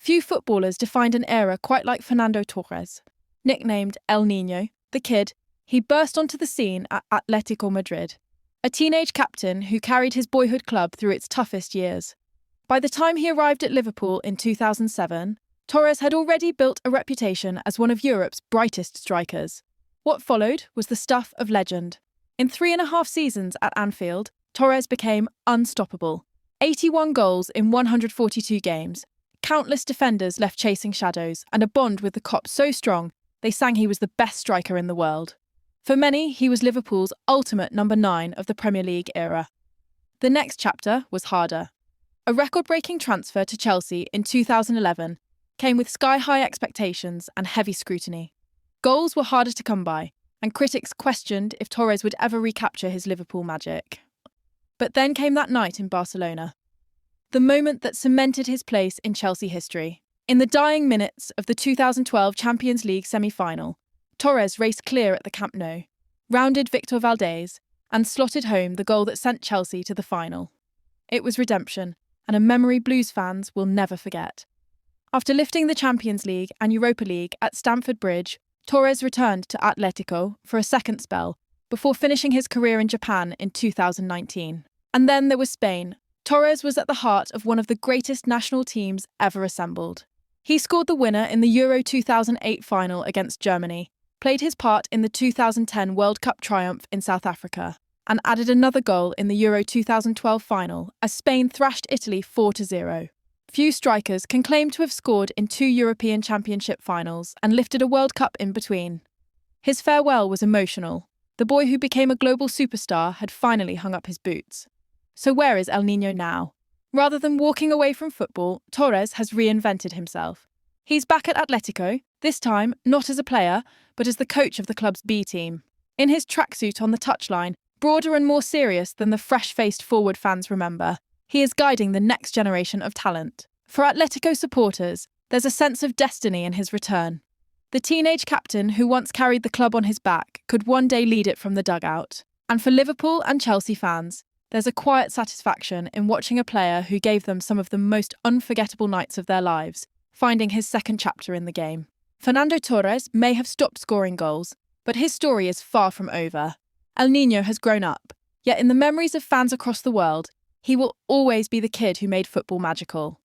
Few footballers defined an era quite like Fernando Torres. Nicknamed El Niño, the kid, he burst onto the scene at Atlético Madrid, a teenage captain who carried his boyhood club through its toughest years. By the time he arrived at Liverpool in 2007, Torres had already built a reputation as one of Europe's brightest strikers. What followed was the stuff of legend. In 3.5 seasons at Anfield, Torres became unstoppable. 81 goals in 142 games, countless defenders left chasing shadows, and a bond with the Kop so strong they sang he was the best striker in the world. For many, he was Liverpool's ultimate number 9 of the Premier League era. The next chapter was harder. A record-breaking transfer to Chelsea in 2011 came with sky-high expectations and heavy scrutiny. Goals were harder to come by, and critics questioned if Torres would ever recapture his Liverpool magic. But then came that night in Barcelona, the moment that cemented his place in Chelsea history. In the dying minutes of the 2012 Champions League semi-final, Torres raced clear at the Camp Nou, rounded Victor Valdés, and slotted home the goal that sent Chelsea to the final. It was redemption, and a memory Blues fans will never forget. After lifting the Champions League and Europa League at Stamford Bridge, Torres returned to Atlético for a second spell before finishing his career in Japan in 2019. And then there was Spain. Torres was at the heart of one of the greatest national teams ever assembled. He scored the winner in the Euro 2008 final against Germany, played his part in the 2010 World Cup triumph in South Africa, and added another goal in the Euro 2012 final as Spain thrashed Italy 4-0. Few strikers can claim to have scored in 2 European Championship finals and lifted a World Cup in between. His farewell was emotional. The boy who became a global superstar had finally hung up his boots. So where is El Niño now? Rather than walking away from football, Torres has reinvented himself. He's back at Atlético, this time not as a player, but as the coach of the club's B team. In his tracksuit on the touchline, broader and more serious than the fresh-faced forward fans remember, he is guiding the next generation of talent. For Atlético supporters, there's a sense of destiny in his return. The teenage captain who once carried the club on his back could one day lead it from the dugout. And for Liverpool and Chelsea fans, there's a quiet satisfaction in watching a player who gave them some of the most unforgettable nights of their lives, finding his second chapter in the game. Fernando Torres may have stopped scoring goals, but his story is far from over. El Niño has grown up, yet in the memories of fans across the world, he will always be the kid who made football magical.